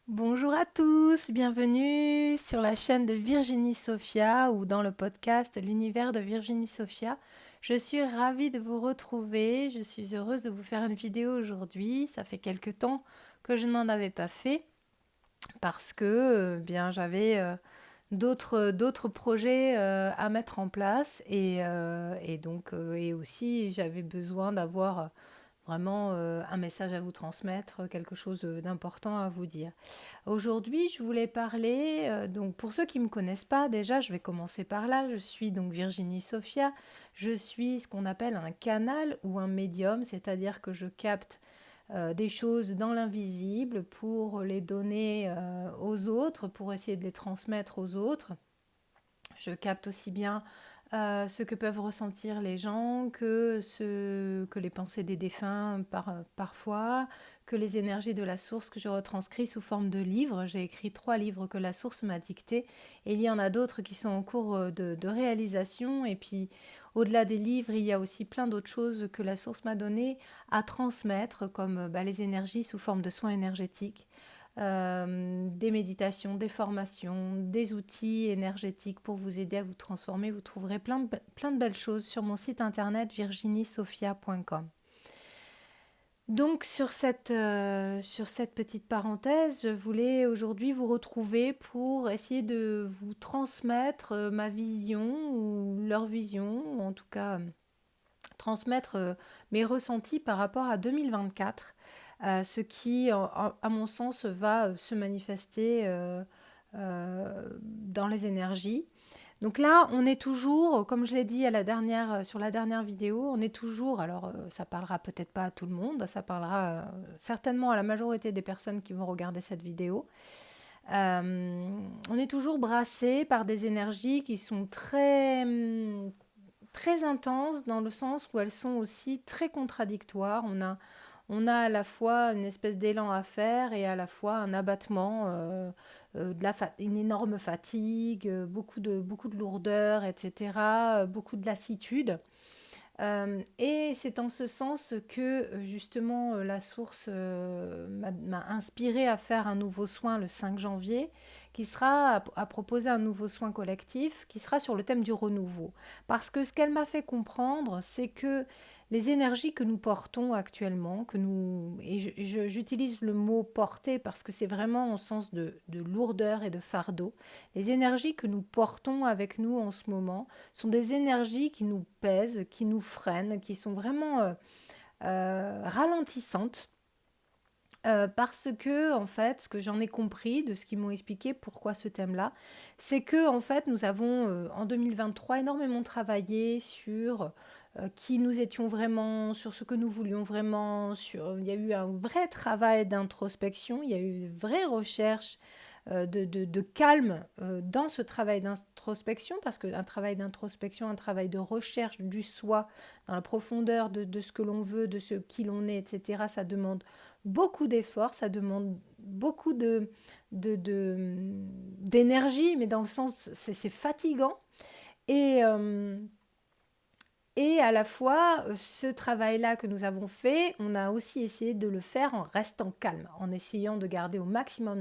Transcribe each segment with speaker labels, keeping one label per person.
Speaker 1: Bonjour à tous, bienvenue sur la chaîne de Virginie Sophia ou dans le podcast L'univers de Virginie Sophia. Je suis ravie de vous retrouver, je suis heureuse de vous faire une vidéo aujourd'hui. Ça fait quelque temps que je n'en avais pas fait parce que bien j'avais d'autres projets à mettre en place et aussi j'avais besoin d'avoir vraiment un message à vous transmettre, quelque chose d'important à vous dire. Aujourd'hui, je voulais parler, donc pour ceux qui ne me connaissent pas, déjà, je vais commencer par là. Je suis donc Virginie Sophia. Je suis ce qu'on appelle un canal ou un médium, c'est-à-dire que je capte des choses dans l'invisible pour les donner aux autres, pour essayer de les transmettre aux autres. Je capte aussi bien ce que peuvent ressentir les gens que les pensées des défunts parfois, que les énergies de la source que je retranscris sous forme de livres. J'ai écrit 3 livres que la source m'a dictés et il y en a d'autres qui sont en cours de réalisation. Et puis au-delà des livres, il y a aussi plein d'autres choses que la source m'a données à transmettre, comme les énergies sous forme de soins énergétiques, des méditations, des formations, des outils énergétiques pour vous aider à vous transformer. Vous trouverez plein de belles choses sur mon site internet virginiesophia.com. Donc sur cette petite parenthèse, je voulais aujourd'hui vous retrouver pour essayer de vous transmettre ma vision ou leur vision, ou en tout cas transmettre mes ressentis par rapport à 2024, ce qui, à mon sens, va se manifester dans les énergies. Donc là, on est toujours, comme je l'ai dit sur la dernière vidéo, on est toujours, alors ça parlera peut-être pas à tout le monde, ça parlera certainement à la majorité des personnes qui vont regarder cette vidéo. On est toujours brassé par des énergies qui sont très intenses dans le sens où elles sont aussi très contradictoires. On a à la fois une espèce d'élan à faire et à la fois un abattement, une énorme fatigue, beaucoup de lourdeur, etc., beaucoup de lassitude. Et c'est en ce sens que justement la source m'a inspiré à faire un nouveau soin le 5 janvier, qui sera à proposer un nouveau soin collectif, qui sera sur le thème du renouveau. Parce que ce qu'elle m'a fait comprendre, c'est que les énergies que nous portons actuellement, j'utilise le mot porter parce que c'est vraiment en sens de lourdeur et de fardeau, les énergies que nous portons avec nous en ce moment, sont des énergies qui nous pèsent, qui nous freinent, qui sont vraiment ralentissantes. Parce que, en fait, ce que j'en ai compris de ce qu'ils m'ont expliqué, pourquoi ce thème-là, c'est que, en fait, nous avons, en 2023, énormément travaillé sur qui nous étions vraiment, sur ce que nous voulions vraiment. Il y a eu un vrai travail d'introspection, il y a eu une vraie recherche de calme dans ce travail d'introspection, parce qu'un travail d'introspection, un travail de recherche du soi, dans la profondeur de ce que l'on veut, de ce qui l'on est, etc., ça demande beaucoup d'efforts, ça demande beaucoup d'énergie, mais dans le sens, c'est fatigant. Et, euh, et à la fois, ce travail-là que nous avons fait, on a aussi essayé de le faire en restant calme, en essayant de garder au maximum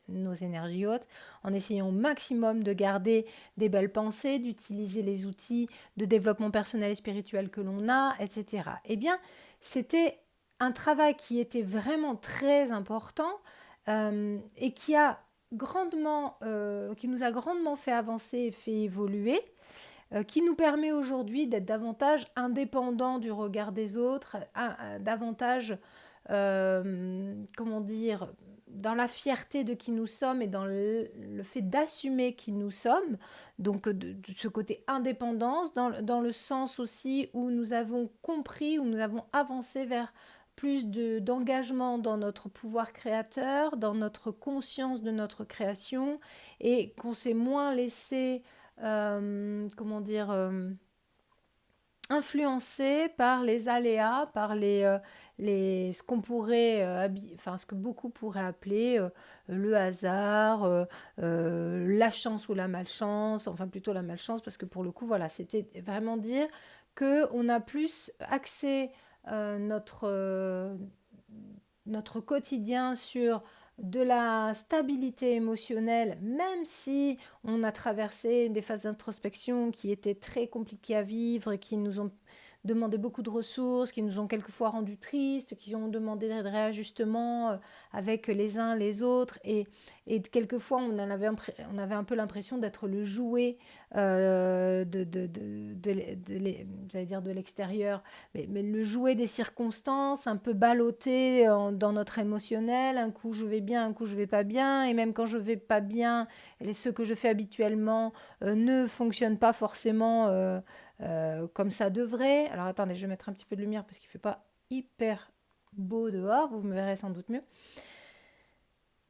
Speaker 1: nos énergies hautes, en essayant au maximum de garder des belles pensées, d'utiliser les outils de développement personnel et spirituel que l'on a, etc. Eh bien, c'était un travail qui était vraiment très important et qui nous a grandement fait avancer et fait évoluer, qui nous permet aujourd'hui d'être davantage indépendant du regard des autres, davantage, comment dire, dans la fierté de qui nous sommes et dans le fait d'assumer qui nous sommes, donc de ce côté indépendance, dans le sens aussi où nous avons compris, où nous avons avancé vers plus d'engagement dans notre pouvoir créateur, dans notre conscience de notre création, et qu'on s'est moins laissé comment dire, influencé par les aléas, par ce qu'on pourrait, enfin ce que beaucoup pourraient appeler le hasard, la chance ou la malchance, enfin plutôt la malchance, parce que pour le coup, voilà, c'était vraiment dire que on a plus axé notre quotidien sur de la stabilité émotionnelle, même si on a traversé des phases d'introspection qui étaient très compliquées à vivre, qui nous ont demandé beaucoup de ressources, qui nous ont quelquefois rendus tristes, qui ont demandé des réajustements avec les uns les autres. Et quelquefois, on avait un peu l'impression d'être le jouet j'allais dire de l'extérieur, mais le jouet des circonstances, un peu ballotté dans notre émotionnel. Un coup, je vais bien, un coup, je vais pas bien. Et même quand je vais pas bien, ce que je fais habituellement ne fonctionne pas forcément comme ça devrait. Alors attendez, je vais mettre un petit peu de lumière parce qu'il ne fait pas hyper beau dehors, vous me verrez sans doute mieux.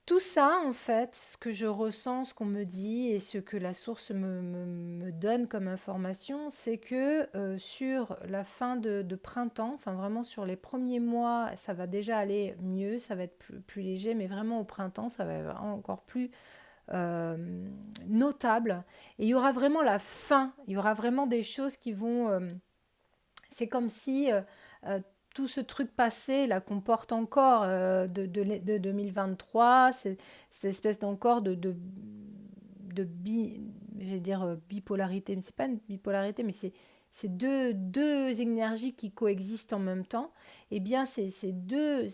Speaker 1: Tout ça, en fait, ce que je ressens, ce qu'on me dit et ce que la source me donne comme information, c'est que sur la fin de printemps, enfin vraiment sur les premiers mois, ça va déjà aller mieux, ça va être plus léger, mais vraiment au printemps, ça va être encore plus notable. Et il y aura vraiment la fin, il y aura vraiment des choses qui vont... c'est comme si tout ce truc passé là qu'on porte encore de 2023, cette espèce d'encore je vais dire bipolarité, mais c'est pas une bipolarité, mais c'est deux énergies qui coexistent en même temps. Et bien ces deux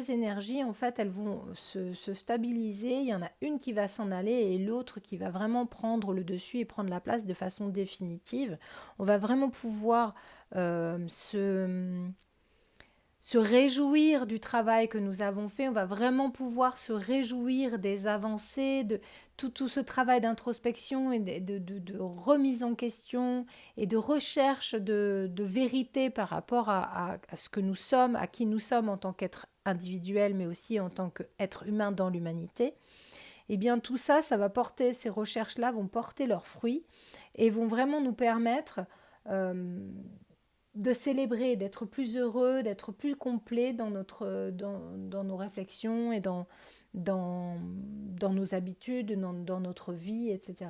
Speaker 1: énergies, en fait, elles vont se stabiliser. Il y en a une qui va s'en aller et l'autre qui va vraiment prendre le dessus et prendre la place de façon définitive. On va vraiment pouvoir se réjouir du travail que nous avons fait, on va vraiment pouvoir se réjouir des avancées, de tout ce travail d'introspection et de remise en question et de recherche de vérité par rapport à ce que nous sommes, à qui nous sommes en tant qu'être individuel, mais aussi en tant qu'être humain dans l'humanité. Eh bien tout ça, ça va porter, ces recherches-là vont porter leurs fruits et vont vraiment nous permettre de célébrer, d'être plus heureux, d'être plus complet dans nos réflexions et dans nos habitudes, dans notre vie, etc.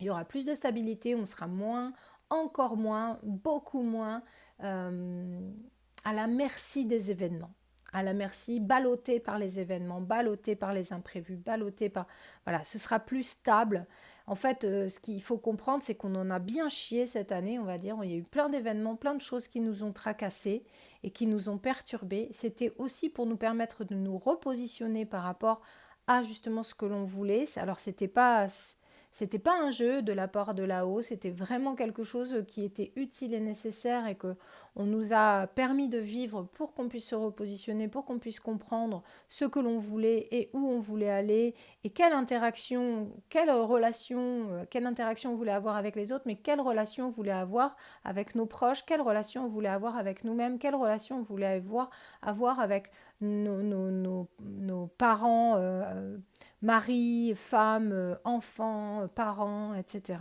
Speaker 1: Il y aura plus de stabilité, on sera encore moins, beaucoup moins à la merci des événements, à la merci, ballotté par les événements, ballotté par les imprévus, ballotté par... Voilà, ce sera plus stable. En fait, ce qu'il faut comprendre, c'est qu'on en a bien chié cette année, on va dire. Il y a eu plein d'événements, plein de choses qui nous ont tracassés et qui nous ont perturbés. C'était aussi pour nous permettre de nous repositionner par rapport à justement ce que l'on voulait. Alors, c'était pas un jeu de la part de là-haut, c'était vraiment quelque chose qui était utile et nécessaire et que on nous a permis de vivre pour qu'on puisse se repositionner, pour qu'on puisse comprendre ce que l'on voulait et où on voulait aller et quelle interaction, quelle relation, quelle interaction on voulait avoir avec les autres, mais quelle relation on voulait avoir avec nos proches, quelle relation on voulait avoir avec nous-mêmes, quelle relation on voulait avoir avec nos parents, mari, femme, enfants, parents, etc.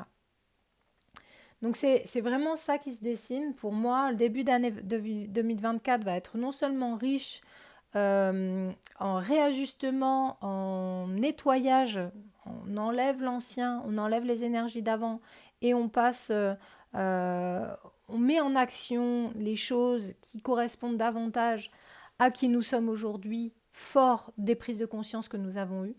Speaker 1: Donc c'est vraiment ça qui se dessine. Pour moi, le début d'année 2024 va être non seulement riche en réajustement, en nettoyage, on enlève l'ancien, on enlève les énergies d'avant et on met en action les choses qui correspondent davantage à qui nous sommes aujourd'hui, fort des prises de conscience que nous avons eues.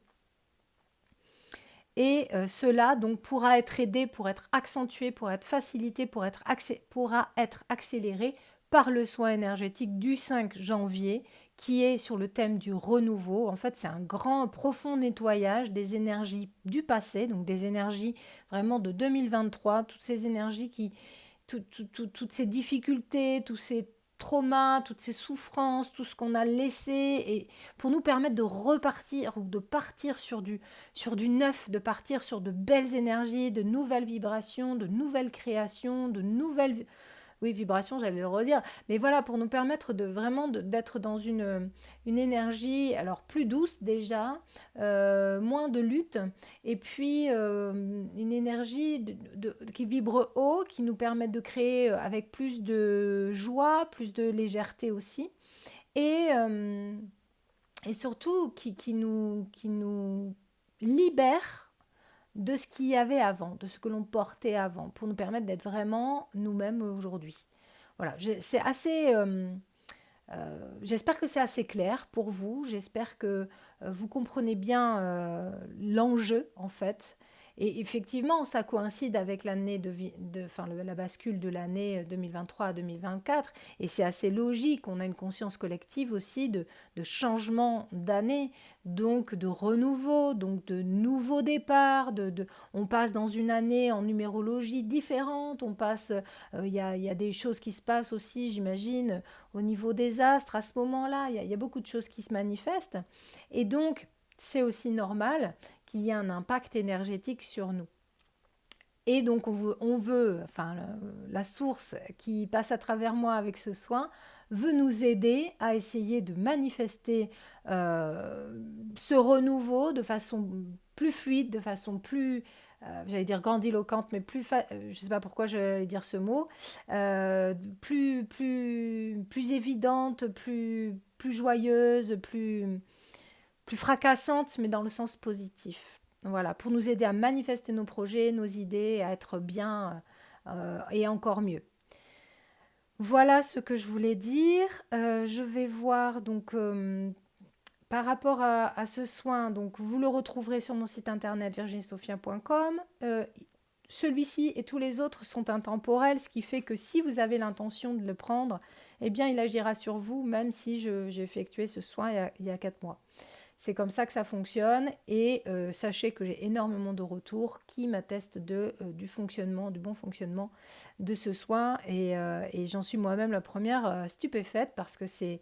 Speaker 1: Et cela donc pourra être aidé, pour être accentué, pour être facilité, pourra être accéléré par le soin énergétique du 5 janvier qui est sur le thème du renouveau. En fait, c'est un grand, profond nettoyage des énergies du passé, donc des énergies vraiment de 2023, toutes ces énergies toutes ces difficultés, tous ces traumas, toutes ces souffrances, tout ce qu'on a laissé, et pour nous permettre de repartir ou de partir sur du neuf, de partir sur de belles énergies, de nouvelles vibrations, de nouvelles créations, de nouvelles... Oui, vibration, j'allais le redire. Mais voilà, pour nous permettre d'être dans une énergie, alors plus douce déjà, moins de lutte, et puis une énergie qui vibre haut, qui nous permet de créer avec plus de joie, plus de légèreté aussi, et, euh, et surtout qui nous libère de ce qu'il y avait avant, de ce que l'on portait avant, pour nous permettre d'être vraiment nous-mêmes aujourd'hui. Voilà, c'est assez J'espère que c'est assez clair pour vous. J'espère que vous comprenez bien l'enjeu en fait. Et effectivement, ça coïncide avec l'année enfin, la bascule de l'année 2023 à 2024. Et c'est assez logique. On a une conscience collective aussi de changement d'année, donc de renouveau, donc de nouveaux départs. On passe dans une année en numérologie différente. Il y a des choses qui se passent aussi, j'imagine, au niveau des astres à ce moment-là. Il y a beaucoup de choses qui se manifestent. Et donc, c'est aussi normal qu'il y ait un impact énergétique sur nous. Et donc, enfin, la source qui passe à travers moi avec ce soin veut nous aider à essayer de manifester ce renouveau de façon plus fluide, de façon plus, j'allais dire grandiloquente, mais je ne sais pas pourquoi j'allais dire ce mot, plus évidente, plus joyeuse, plus fracassante, mais dans le sens positif. Voilà, pour nous aider à manifester nos projets, nos idées, à être bien et encore mieux. Voilà ce que je voulais dire. Je vais voir donc par rapport à ce soin, donc vous le retrouverez sur mon site internet virginiesophia.com. Celui-ci et tous les autres sont intemporels, ce qui fait que si vous avez l'intention de le prendre, eh bien il agira sur vous, même si j'ai effectué ce soin il y a 4 mois. C'est comme ça que ça fonctionne et sachez que j'ai énormément de retours qui m'attestent du bon fonctionnement de ce soin et j'en suis moi-même la première stupéfaite parce que c'est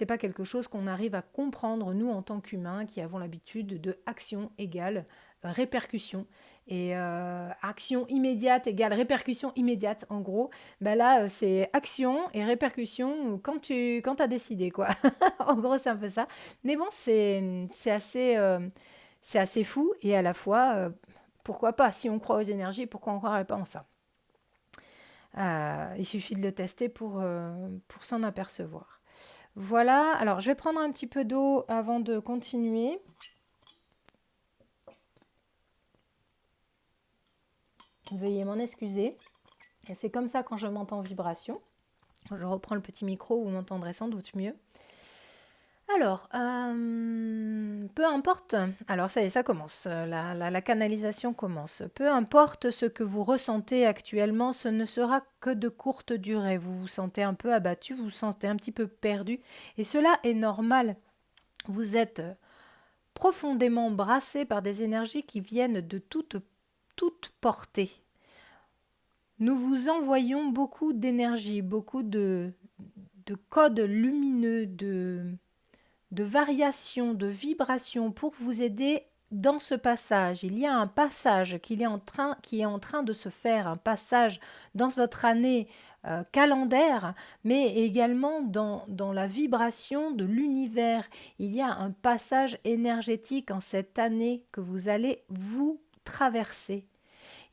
Speaker 1: pas quelque chose qu'on arrive à comprendre nous en tant qu'humains qui avons l'habitude de action égale répercussion et action immédiate égale répercussion immédiate en gros. Ben là c'est action et répercussion quand tu as décidé quoi. En gros c'est un peu ça. Mais bon c'est assez fou et à la fois pourquoi pas, si on croit aux énergies, pourquoi on ne croirait pas en ça. Il suffit de le tester pour s'en apercevoir. Voilà, alors je vais prendre un petit peu d'eau avant de continuer. Veuillez m'en excuser. Et c'est comme ça quand je m'entends en vibration. Je reprends le petit micro, vous m'entendrez sans doute mieux. Alors, peu importe, alors ça y est, ça commence, la canalisation commence. Peu importe ce que vous ressentez actuellement, ce ne sera que de courte durée. Vous vous sentez un peu abattu, vous vous sentez un petit peu perdu, et cela est normal. Vous êtes profondément brassé par des énergies qui viennent de toute portée. Nous vous envoyons beaucoup d'énergie, beaucoup de codes lumineux, de variations, de vibrations pour vous aider dans ce passage. Il y a un passage qui est en train de se faire, un passage dans votre année calendaire, mais également dans la vibration de l'univers. Il y a un passage énergétique en cette année que vous allez vous traverser.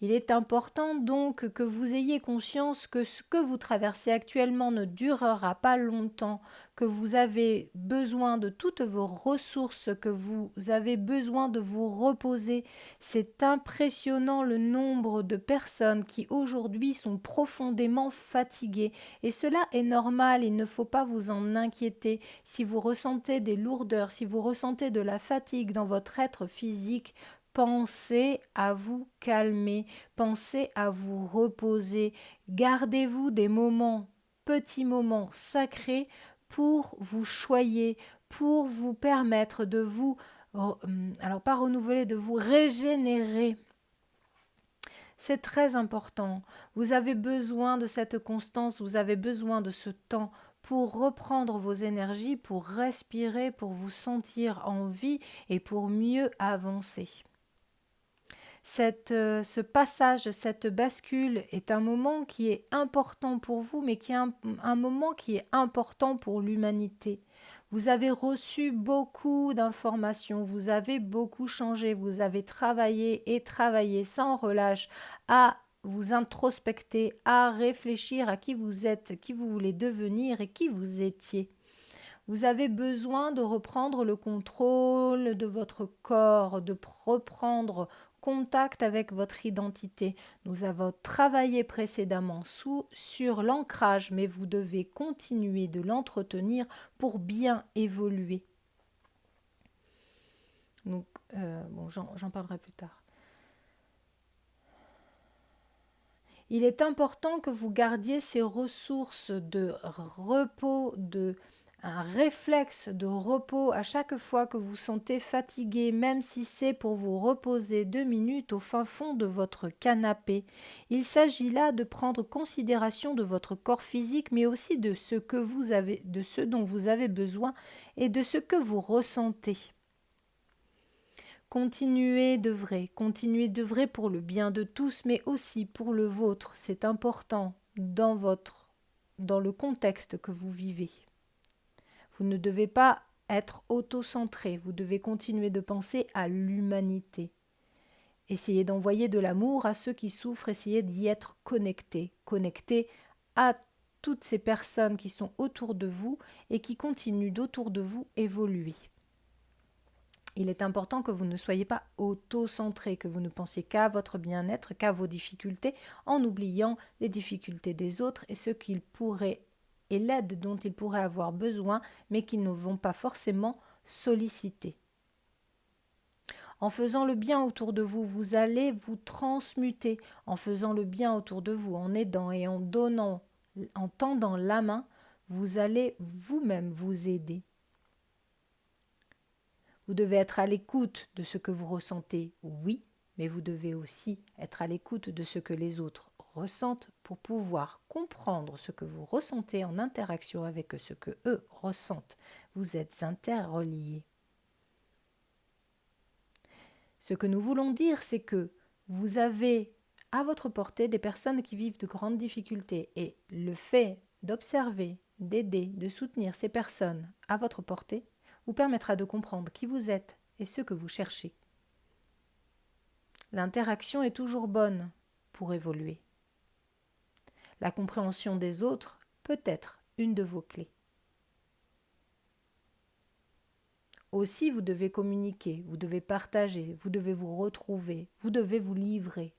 Speaker 1: Il est important donc que vous ayez conscience que ce que vous traversez actuellement ne durera pas longtemps, que vous avez besoin de toutes vos ressources, que vous avez besoin de vous reposer. C'est impressionnant le nombre de personnes qui aujourd'hui sont profondément fatiguées et cela est normal, il ne faut pas vous en inquiéter. Si vous ressentez des lourdeurs, si vous ressentez de la fatigue dans votre être physique, pensez à vous calmer, pensez à vous reposer, gardez-vous des petits moments sacrés pour vous choyer, pour vous permettre de vous, alors pas renouveler, de vous régénérer. C'est très important. Vous avez besoin de cette constance, vous avez besoin de ce temps pour reprendre vos énergies, pour respirer, pour vous sentir en vie et pour mieux avancer. Ce passage, cette bascule est un moment qui est important pour vous, mais qui est un moment qui est important pour l'humanité. Vous avez reçu beaucoup d'informations, vous avez beaucoup changé, vous avez travaillé et travaillé sans relâche à vous introspecter, à réfléchir à qui vous êtes, qui vous voulez devenir et qui vous étiez. Vous avez besoin de reprendre le contrôle de votre corps, de reprendre contact avec votre identité. Nous avons travaillé précédemment sur l'ancrage, mais vous devez continuer de l'entretenir pour bien évoluer. Donc, j'en parlerai plus tard. Il est important que vous gardiez ces ressources de repos, un réflexe de repos à chaque fois que vous sentez fatigué, même si c'est pour vous reposer 2 minutes au fin fond de votre canapé. Il s'agit là de prendre considération de votre corps physique, mais aussi de ce dont vous avez besoin et de ce que vous ressentez. Continuez d'œuvrer pour le bien de tous, mais aussi pour le vôtre. C'est important dans le contexte que vous vivez. Vous ne devez pas être auto-centré, vous devez continuer de penser à l'humanité. Essayez d'envoyer de l'amour à ceux qui souffrent, essayez d'y être connecté à toutes ces personnes qui sont autour de vous et qui continuent d'autour de vous évoluer. Il est important que vous ne soyez pas auto-centré, que vous ne pensiez qu'à votre bien-être, qu'à vos difficultés, en oubliant les difficultés des autres et ce qu'ils pourraient et l'aide dont ils pourraient avoir besoin, mais qu'ils ne vont pas forcément solliciter. En faisant le bien autour de vous, vous allez vous transmuter. En faisant le bien autour de vous, en aidant et en donnant, en tendant la main, vous allez vous-même vous aider. Vous devez être à l'écoute de ce que vous ressentez, oui, mais vous devez aussi être à l'écoute de ce que les autres ressentent pour pouvoir comprendre ce que vous ressentez en interaction avec ce que eux ressentent. Vous êtes interreliés. Ce que nous voulons dire, c'est que vous avez à votre portée des personnes qui vivent de grandes difficultés et le fait d'observer, d'aider, de soutenir ces personnes à votre portée vous permettra de comprendre qui vous êtes et ce que vous cherchez. L'interaction est toujours bonne pour évoluer. La compréhension des autres peut être une de vos clés. Aussi, vous devez communiquer, vous devez partager, vous devez vous retrouver, vous devez vous livrer.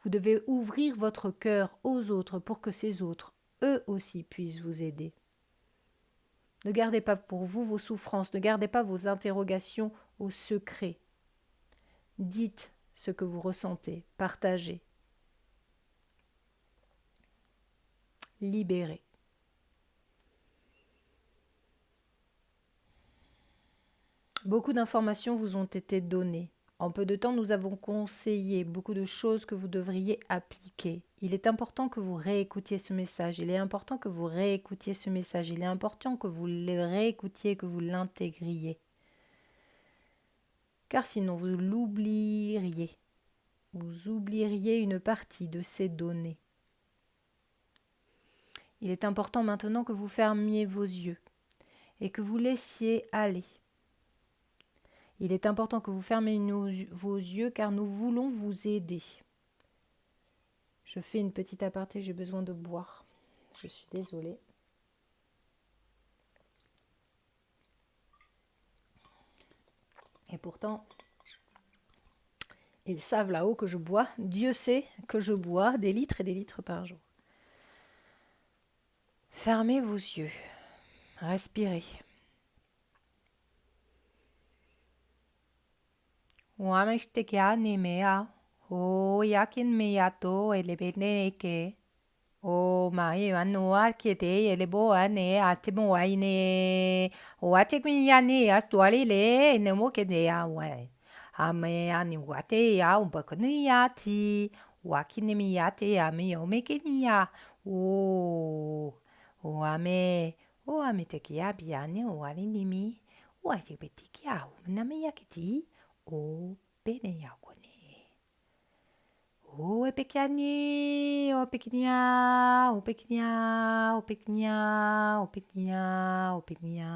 Speaker 1: Vous devez ouvrir votre cœur aux autres pour que ces autres, eux aussi, puissent vous aider. Ne gardez pas pour vous vos souffrances, ne gardez pas vos interrogations au secret. Dites ce que vous ressentez, partagez. Libérez. Beaucoup d'informations vous ont été données. En peu de temps, nous avons conseillé beaucoup de choses que vous devriez appliquer. Il est important que vous réécoutiez ce message. Il est important que vous réécoutiez ce message. Il est important que vous le réécoutiez, que vous l'intégriez. Car sinon, vous l'oublieriez. Vous oublieriez une partie de ces données. Il est important maintenant que vous fermiez vos yeux et que vous laissiez aller. Il est important que vous fermiez vos yeux car nous voulons vous aider. Je fais une petite aparté, j'ai besoin de boire. Je suis désolée. Et pourtant, ils savent là-haut que je bois. Dieu sait que je bois des litres et des litres par jour. Fermez vos yeux. Respirez. O yakin meyato elebeneke. O mai anoa kete eleboane atemoaine. O atekmiane astualile nemo kedea wai. Ame ani wate ya umbakoniati. Wakinemiate ame omekenia. O ame. O ame tekia biane o alinimi. O atebetikia o nameyakiti. O peneyakone. O pequeni, o pequenia, o pequenia, o pequenia, o pequenia, o pequenia.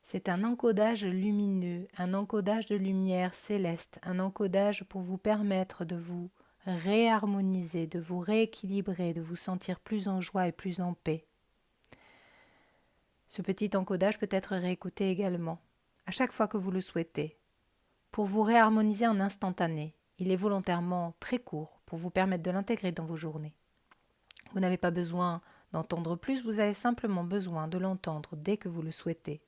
Speaker 1: C'est un encodage lumineux, un encodage de lumière céleste, un encodage pour vous permettre de vous réharmoniser, de vous rééquilibrer, de vous sentir plus en joie et plus en paix. Ce petit encodage peut être réécouté également, à chaque fois que vous le souhaitez, pour vous réharmoniser en instantané. Il est volontairement très court pour vous permettre de l'intégrer dans vos journées. Vous n'avez pas besoin d'entendre plus, vous avez simplement besoin de l'entendre dès que vous le souhaitez.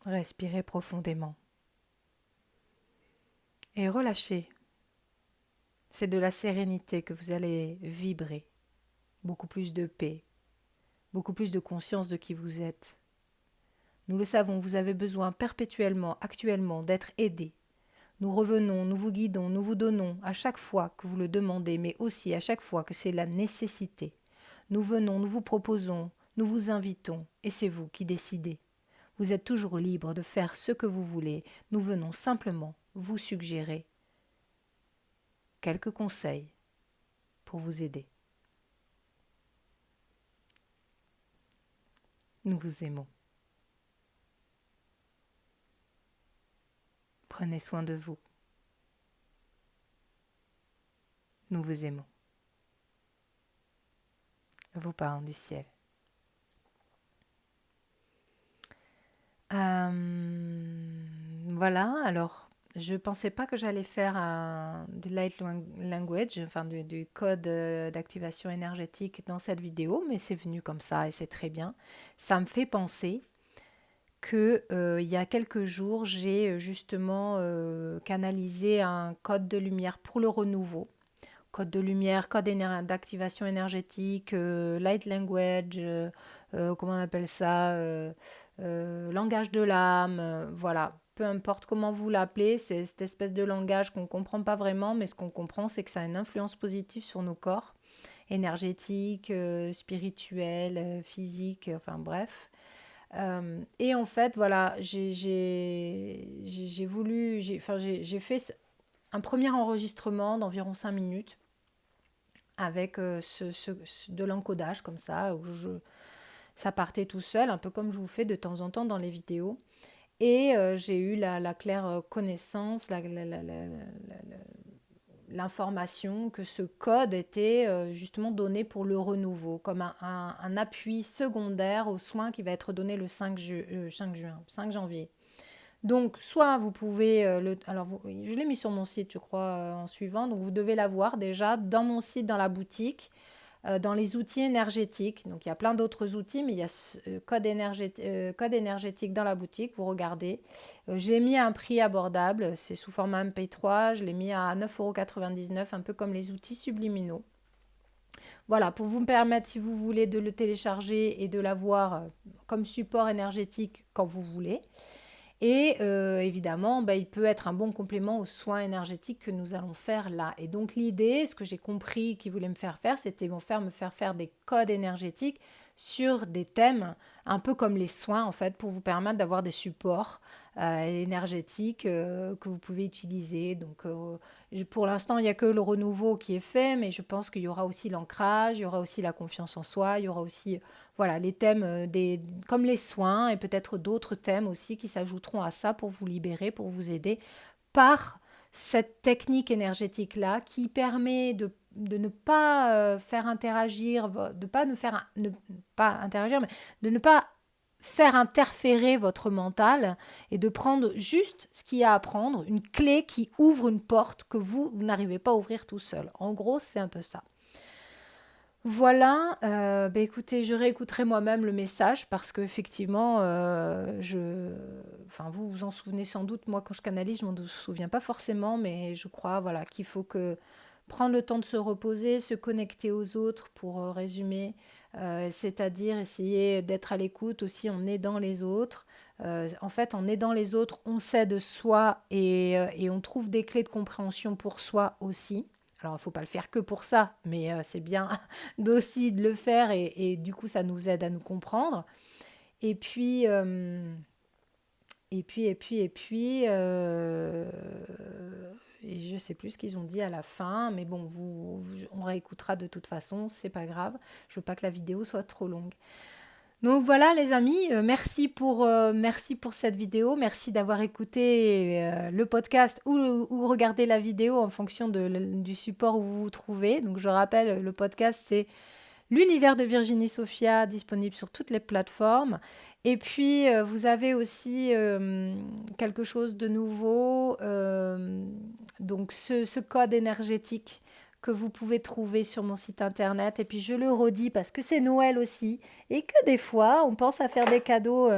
Speaker 1: Respirez profondément. Et relâchez. C'est de la sérénité que vous allez vibrer. Beaucoup plus de paix, beaucoup plus de conscience de qui vous êtes. Nous le savons, vous avez besoin perpétuellement, actuellement, d'être aidé. Nous revenons, nous vous guidons, nous vous donnons à chaque fois que vous le demandez, mais aussi à chaque fois que c'est la nécessité. Nous venons, nous vous proposons, nous vous invitons, et c'est vous qui décidez. Vous êtes toujours libre de faire ce que vous voulez. Nous venons simplement vous suggérer quelques conseils pour vous aider. Nous vous aimons. Prenez soin de vous. Nous vous aimons. Vos parents du ciel. Voilà, alors je pensais pas que j'allais faire des light language, enfin du code d'activation énergétique dans cette vidéo, mais c'est venu comme ça et c'est très bien. Ça me fait penser que il y a quelques jours, j'ai justement canalisé un code de lumière pour le renouveau. Code de lumière, code d'activation énergétique, light language, comment on appelle ça, langage de l'âme, voilà. Peu importe comment vous l'appelez, c'est cette espèce de langage qu'on ne comprend pas vraiment, mais ce qu'on comprend, c'est que ça a une influence positive sur nos corps, énergétiques, spirituels, physiques, enfin bref. Et en fait, voilà, j'ai fait un premier enregistrement d'environ 5 minutes avec de l'encodage comme ça, où ça partait tout seul, un peu comme je vous fais de temps en temps dans les vidéos. Et j'ai eu la claire connaissance, l'information que ce code était justement donné pour le renouveau, comme un appui secondaire aux soins qui va être donné le 5 janvier. Donc, soit vous pouvez, je l'ai mis sur mon site, je crois, en suivant, donc vous devez l'avoir déjà dans mon site, dans la boutique, dans les outils énergétiques. Donc, il y a plein d'autres outils, mais il y a ce code énergétique dans la boutique, vous regardez. Je l'ai mis à un prix abordable, c'est sous format MP3, je l'ai mis à 9,99 €, un peu comme les outils subliminaux. Voilà, pour vous permettre, si vous voulez, de le télécharger et de l'avoir comme support énergétique quand vous voulez. Et évidemment, il peut être un bon complément aux soins énergétiques que nous allons faire là. Et donc l'idée, ce que j'ai compris qu'ils voulaient me faire faire, c'était me faire faire des codes énergétiques sur des thèmes, un peu comme les soins en fait, pour vous permettre d'avoir des supports énergétiques que vous pouvez utiliser. Donc pour l'instant, il n'y a que le renouveau qui est fait, mais je pense qu'il y aura aussi l'ancrage, il y aura aussi la confiance en soi, il y aura aussi voilà, les thèmes comme les soins et peut-être d'autres thèmes aussi qui s'ajouteront à ça pour vous libérer, pour vous aider par cette technique énergétique-là qui permet de ne pas faire interagir, ne pas interagir, mais de ne pas faire interférer votre mental et de prendre juste ce qu'il y a à prendre, une clé qui ouvre une porte que vous n'arrivez pas à ouvrir tout seul. En gros, c'est un peu ça. Voilà, écoutez, je réécouterai moi-même le message parce qu'effectivement, vous vous en souvenez sans doute, moi quand je canalise, je ne m'en souviens pas forcément, mais je crois voilà, qu'il faut prendre le temps de se reposer, se connecter aux autres pour résumer, c'est-à-dire essayer d'être à l'écoute aussi en aidant les autres. En fait, en aidant les autres, on s'aide soi et on trouve des clés de compréhension pour soi aussi. Alors, il ne faut pas le faire que pour ça, mais c'est bien aussi de le faire et du coup, ça nous aide à nous comprendre. Et puis, et je ne sais plus ce qu'ils ont dit à la fin, mais bon, on réécoutera de toute façon, c'est pas grave. Je veux pas que la vidéo soit trop longue. Donc voilà les amis, merci pour cette vidéo, merci d'avoir écouté le podcast ou regardé la vidéo en fonction du support où vous vous trouvez. Donc je rappelle, le podcast c'est L'univers de Virginie Sophia, disponible sur toutes les plateformes. Et puis, vous avez aussi quelque chose de nouveau, donc ce code énergétique que vous pouvez trouver sur mon site internet. Et puis, je le redis parce que c'est Noël aussi et que des fois, on pense à faire des cadeaux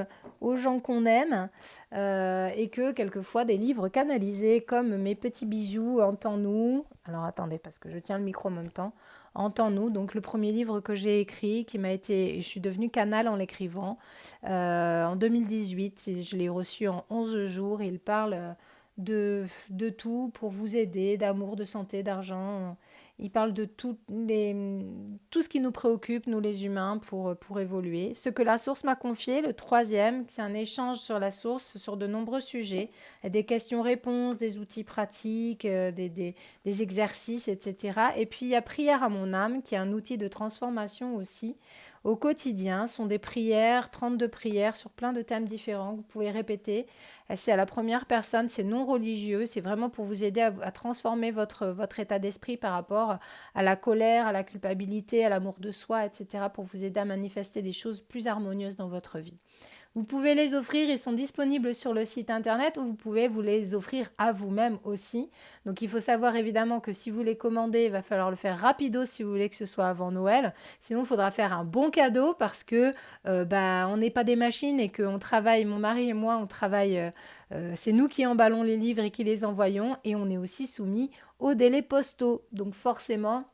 Speaker 1: aux gens qu'on aime et que quelquefois, des livres canalisés comme Mes petits bijoux, Entends-nous. Alors, attendez, parce que je tiens le micro en même temps. Entends-nous, donc le premier livre que j'ai écrit, je suis devenue canal en l'écrivant en 2018. Je l'ai reçu en 11 jours. Il parle de tout pour vous aider, d'amour, de santé, d'argent. Il parle de tout ce qui nous préoccupe, nous les humains, pour évoluer. Ce que la source m'a confié, le troisième, c'est un échange sur la source sur de nombreux sujets, des questions-réponses, des outils pratiques, des exercices, etc. Et puis il y a Prière à mon âme, qui est un outil de transformation aussi. Au quotidien, sont des prières, 32 prières sur plein de thèmes différents que vous pouvez répéter. C'est à la première personne, c'est non religieux, c'est vraiment pour vous aider à transformer votre état d'esprit par rapport à la colère, à la culpabilité, à l'amour de soi, etc. pour vous aider à manifester des choses plus harmonieuses dans votre vie. Vous pouvez les offrir, ils sont disponibles sur le site internet ou vous pouvez vous les offrir à vous-même aussi. Donc il faut savoir évidemment que si vous les commandez, il va falloir le faire rapido si vous voulez que ce soit avant Noël. Sinon, il faudra faire un bon cadeau parce que on n'est pas des machines et qu'on travaille, mon mari et moi, on travaille, c'est nous qui emballons les livres et qui les envoyons et on est aussi soumis aux délais postaux. Donc forcément,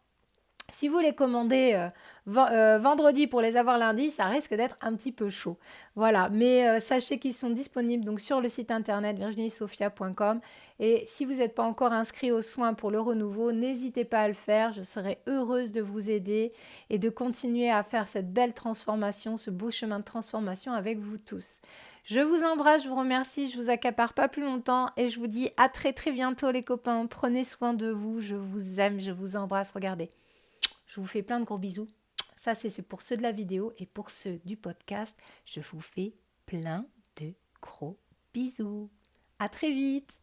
Speaker 1: si vous les commandez vendredi pour les avoir lundi, ça risque d'être un petit peu chaud. Voilà, mais sachez qu'ils sont disponibles donc sur le site internet virginiesophia.com et si vous n'êtes pas encore inscrit aux soins pour le renouveau, n'hésitez pas à le faire. Je serai heureuse de vous aider et de continuer à faire cette belle transformation, ce beau chemin de transformation avec vous tous. Je vous embrasse, je vous remercie, je vous accapare pas plus longtemps et je vous dis à très très bientôt les copains. Prenez soin de vous, je vous aime, je vous embrasse. Regardez. Je vous fais plein de gros bisous. Ça, c'est pour ceux de la vidéo et pour ceux du podcast, je vous fais plein de gros bisous. À très vite.